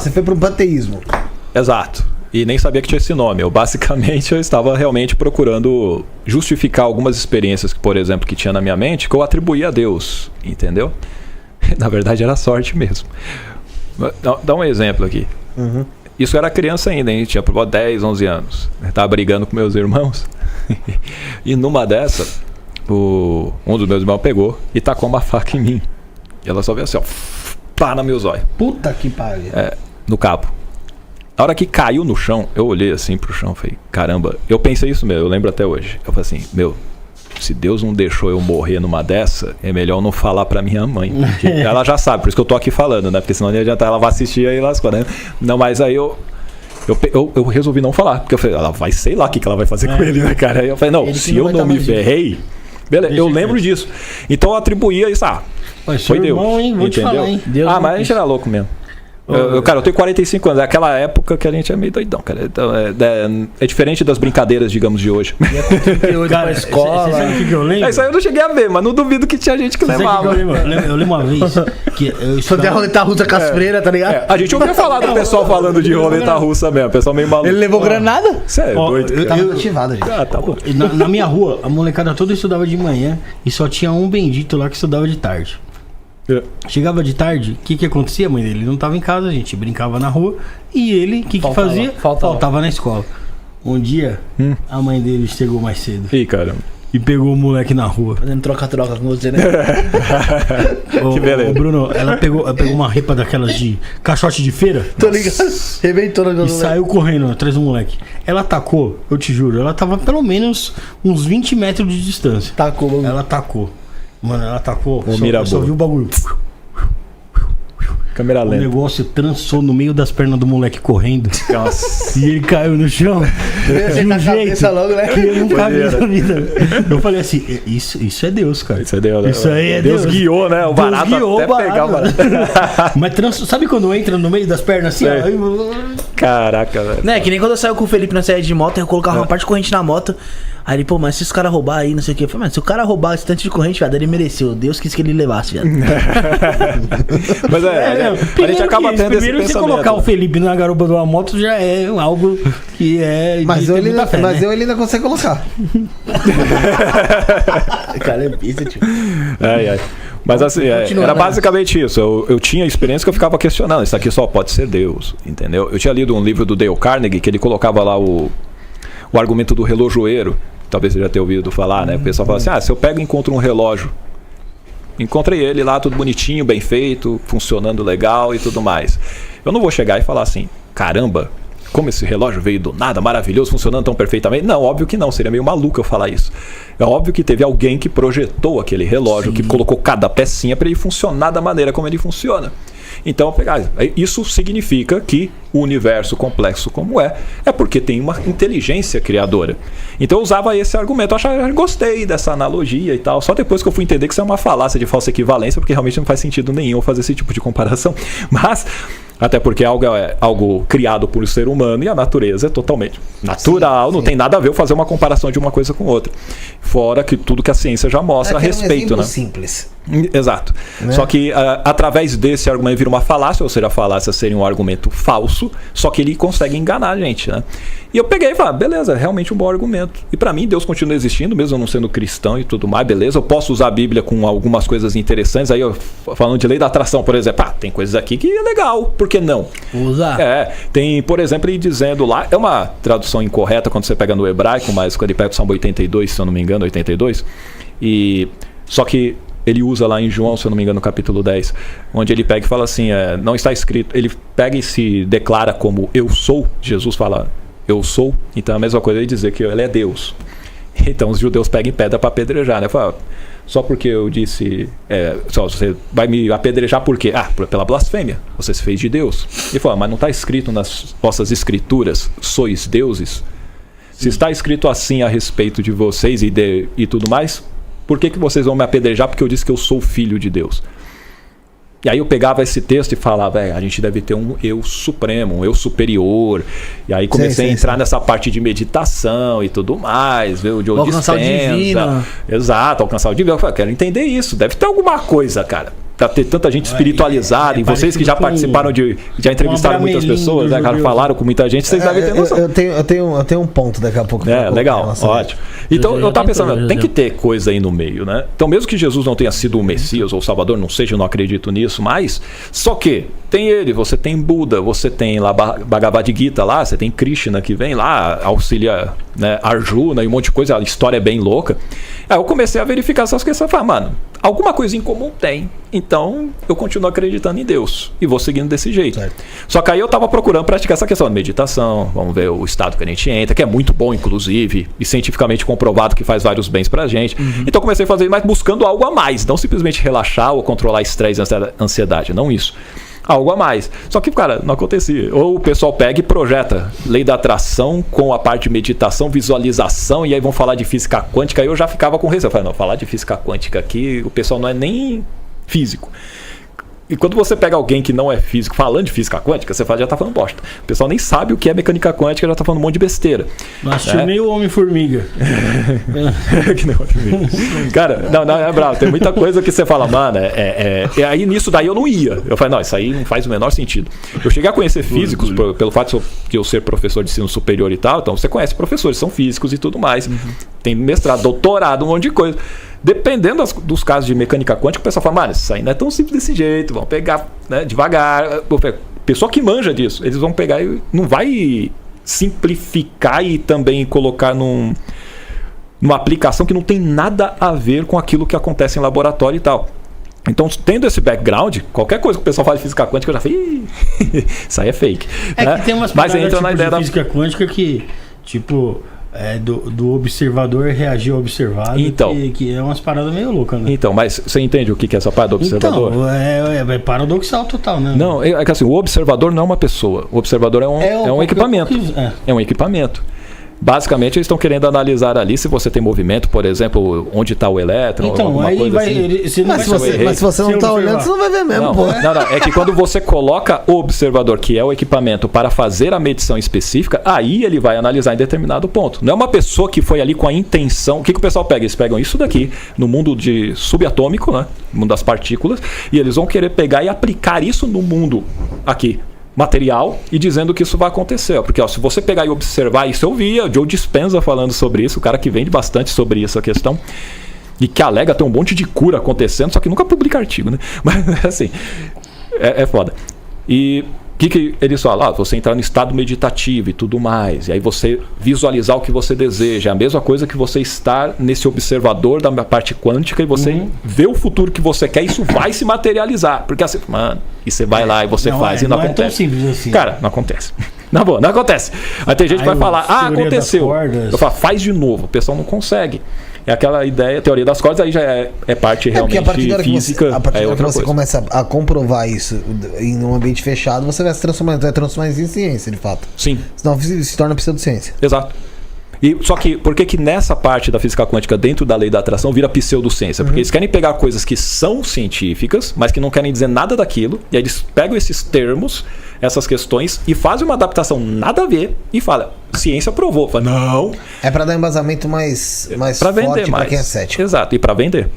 Você foi pro panteísmo. Exato. E nem sabia que tinha esse nome. Eu estava realmente procurando justificar algumas experiências que, por exemplo, que tinha na minha mente, que eu atribuía a Deus, entendeu? Na verdade era sorte mesmo. Dá um exemplo aqui. Uhum. Isso era criança ainda, hein? Tinha por volta de 10, 11 anos. Eu tava brigando com meus irmãos. E numa dessas, um dos meus irmãos pegou e tacou uma faca em mim. E ela só veio assim, ó, pá, na meu zóio. Puta que pariu. No cabo. Na hora que caiu no chão, eu olhei assim pro chão e falei, caramba, eu pensei isso mesmo, eu lembro até hoje. Eu falei assim, se Deus não deixou eu morrer numa dessa, é melhor eu não falar pra minha mãe. Porque ela já sabe, por isso que eu tô aqui falando, né? Porque senão não adianta, ela vai assistir aí lascou, né? Não, mas aí eu resolvi não falar, porque eu falei, ela vai, sei lá o que ela vai fazer com ele, né, cara? Aí eu falei, não, se eu não me ferrei, beleza, eu lembro disso. Então eu atribuía isso, foi Deus, irmão, hein? Vou te falar, hein? Deus mas a gente era louco mesmo. Cara, eu tenho 45 anos, é aquela época que a gente é meio doidão, cara. Então, é diferente das brincadeiras, digamos, de hoje. Cara, pra escola. Você sabe o que eu lembro? Isso aí eu não cheguei a ver, mas não duvido que tinha gente que levava. Eu lembro uma vez que eu Só tem a roleta russa com as freiras, tá ligado? A gente ouvia falar do pessoal falando de roleta russa mesmo, o pessoal meio maluco. Ele levou granada? Você é doido, cara. Tava motivado, gente. Tá bom. Na minha rua, a molecada toda estudava de manhã e só tinha um bendito lá que estudava de tarde. Chegava de tarde, o que acontecia? A mãe dele não tava em casa, a gente brincava na rua. E ele, o que fazia? Faltava na escola. Um dia, a mãe dele chegou mais cedo. Ih, caramba. E pegou o moleque na rua. Fazendo troca-troca com você, né? Que beleza. Bruno, ela pegou uma repa daquelas de caixote de feira. Tô ligado. Rebentou na E saiu correndo atrás do moleque. Ela tacou, eu te juro, ela tava pelo menos uns 20 metros de distância. Tacou, Ela tacou. Mano, ela tacou. Só viu o bagulho. Câmera O lenta. negócio trançou no meio das pernas do moleque correndo. Nossa. E ele caiu no chão. De um jeito logo, né? que eu nunca vi na vida. Eu falei assim, isso é Deus, cara. Isso é Deus, né? Isso aí é Deus. Deus guiou, né? O barato guiou até pegar o barato. Mas sabe quando entra no meio das pernas assim? É. Ó, Caraca, velho. Né, que nem quando eu saio com o Felipe na série de moto, eu colocava uma parte de corrente na moto. Aí ele, mas se os caras roubar aí, não sei o que. Eu falei, mas se o cara roubar esse tanto de corrente, viado, ele mereceu. Deus quis que ele levasse, viado. Mas a gente acaba tendo esse primeiro você pensamento. colocar o Felipe na garupa de uma moto já é algo que é. Mas de eu ter muita fé, né? ele ainda consegue colocar. Cara, é pista, tio. Ai. Mas assim, era basicamente isso. Eu tinha experiência que eu ficava questionando. Isso aqui só pode ser Deus, entendeu? Eu tinha lido um livro do Dale Carnegie que ele colocava lá o argumento do relojoeiro. Talvez você já tenha ouvido falar, né? O pessoal fala assim, se eu pego e encontro um relógio, encontrei ele lá, tudo bonitinho, bem feito, funcionando legal e tudo mais. Eu não vou chegar e falar assim, caramba, como esse relógio veio do nada, maravilhoso, funcionando tão perfeitamente. Não, óbvio que não, seria meio maluco eu falar isso. É óbvio que teve alguém que projetou aquele relógio, que colocou cada pecinha para ele funcionar da maneira como ele funciona. Então, isso significa que o universo complexo como é porque tem uma inteligência criadora. Então eu usava esse argumento, eu gostei dessa analogia e tal, só depois que eu fui entender que isso é uma falácia de falsa equivalência, porque realmente não faz sentido nenhum fazer esse tipo de comparação. Mas, até porque algo é algo criado por um ser humano e a natureza é totalmente natural, não tem nada a ver eu fazer uma comparação de uma coisa com outra. Fora que tudo que a ciência já mostra a respeito, né? Simples. Exato. Né? Só que através desse argumento vira uma falácia, ou seja, a falácia seria um argumento falso, só que ele consegue enganar a gente, né? E eu peguei e falei, beleza, é realmente um bom argumento. E pra mim Deus continua existindo, mesmo eu não sendo cristão e tudo mais, beleza? Eu posso usar a Bíblia com algumas coisas interessantes. Aí eu falando de lei da atração, por exemplo, tem coisas aqui que é legal, por que não? Usar. Tem, por exemplo, ele dizendo lá, é uma tradução incorreta quando você pega no hebraico, mas quando ele pega o Salmo 82, se eu não me engano, 82, só que ele usa lá em João, se eu não me engano, no capítulo 10, onde ele pega e fala assim, não está escrito, ele pega e se declara como eu sou, Jesus fala eu sou, então é a mesma coisa ele dizer que ele é Deus. Então os judeus pegam pedra para apedrejar, né? Fala, só porque eu disse, você vai me apedrejar por quê? Pela blasfêmia, você se fez de Deus. Ele fala, mas não está escrito nas vossas escrituras, sois deuses? Se está escrito assim a respeito de vocês e tudo mais, por que vocês vão me apedrejar porque eu disse que eu sou filho de Deus? E aí eu pegava esse texto e falava, a gente deve ter um eu supremo, um eu superior. E aí comecei a entrar nessa parte de meditação e tudo mais, viu? De alcançar o divino. Exato, alcançar o divino. Eu falei, quero entender isso, deve ter alguma coisa, cara. pra ter tanta gente espiritualizada, e vocês que já participaram já entrevistaram muitas pessoas, né, cara, falaram com muita gente, vocês devem ter noção. Eu tenho um ponto daqui a pouco. Legal, ótimo. Então eu tava pensando, tem que ter coisa aí no meio, né? Então mesmo que Jesus não tenha sido o Messias ou o Salvador, não seja, eu não acredito nisso, mas só que tem ele, você tem Buda, você tem lá Bhagavad Gita lá, você tem Krishna que vem lá, auxilia, né, Arjuna e um monte de coisa, a história é bem louca. Aí eu comecei a verificar essas questões e falei, mano, alguma coisa em comum tem, então eu continuo acreditando em Deus e vou seguindo desse jeito. Certo. Só que aí eu tava procurando praticar essa questão de meditação, vamos ver o estado que a gente entra, que é muito bom inclusive, e cientificamente comprovado que faz vários bens pra gente. Então comecei a fazer, mas buscando algo a mais, não simplesmente relaxar ou controlar estresse e ansiedade, não isso. Algo a mais. Só que, cara, não acontecia. Ou o pessoal pega e projeta lei da atração com a parte de meditação, visualização, e aí vão falar de física quântica, aí eu já ficava com receio. Eu falei, não, falar de física quântica aqui, o pessoal não é nem físico. E quando você pega alguém que não é físico falando de física quântica, você fala, já tá falando bosta. O pessoal nem sabe o que é mecânica quântica, já tá falando um monte de besteira. Nossa, meio Homem-Formiga. Que negócio. Cara, não, é bravo. Tem muita coisa que você fala, mano, e aí nisso daí eu não ia. Eu falei, não, isso aí não faz o menor sentido. Eu cheguei a conhecer físicos, pelo fato de eu ser professor de ensino superior e tal, então você conhece professores, são físicos e tudo mais. Tem mestrado, doutorado, um monte de coisa. Dependendo dos casos de mecânica quântica, o pessoal fala, mano, isso aí não é tão simples desse jeito, vamos pegar, né, devagar. Pessoa que manja disso, eles vão pegar e não vai simplificar e também colocar numa aplicação que não tem nada a ver com aquilo que acontece em laboratório e tal. Então, tendo esse background, qualquer coisa que o pessoal fala de física quântica, eu já falei, isso aí é fake. Né? Que tem umas paradas tipo de física quântica que, tipo... do observador reagir ao observado, então, que é umas paradas meio loucas, né? Então, mas você entende o que é essa parada do observador? Então, é paradoxal total, né? Não, é que assim, o observador não é uma pessoa. O observador é um equipamento. É um equipamento. Basicamente, eles estão querendo analisar ali se você tem movimento, por exemplo, onde está o elétron, então, alguma aí coisa assim. Mas se você não está olhando, você não vai ver mesmo, pô. Não, é que quando você coloca o observador, que é o equipamento, para fazer a medição específica, aí ele vai analisar em determinado ponto. Não é uma pessoa que foi ali com a intenção... O que o pessoal pega? Eles pegam isso daqui, no mundo de subatômico, né? No mundo das partículas, e eles vão querer pegar e aplicar isso no mundo aqui, material, e dizendo que isso vai acontecer, porque se você pegar e observar isso, eu via o Joe Dispenza falando sobre isso, o cara que vende bastante sobre essa questão e que alega ter um monte de cura acontecendo, só que nunca publica artigo, né? Mas assim, é foda. E o que eles falam? Você entrar no estado meditativo e tudo mais, e aí você visualizar o que você deseja, é a mesma coisa que você estar nesse observador da parte quântica e você vê o futuro que você quer, isso vai se materializar, porque assim, mano, e você vai lá e você faz e não acontece. É tão simples assim. Cara, não acontece. Não acontece. Aí tem gente que vai falar, aconteceu. Eu falo, faz de novo, o pessoal não consegue. É aquela ideia, teoria das cordas, aí já é parte realmente física. A partir é da hora que outra você coisa. começa a comprovar isso em um ambiente fechado, você vai transformar em ciência, de fato. Sim. Senão se torna pseudociência. Exato. E, só que, por que nessa parte da física quântica, dentro da lei da atração, vira pseudociência? Porque eles querem pegar coisas que são científicas, mas que não querem dizer nada daquilo, e aí eles pegam esses termos, essas questões, e fazem uma adaptação nada a ver, e falam, ciência provou. Fala, não. É pra dar embasamento mais pra forte vender pra mais. quem é cético. Exato, e pra vender.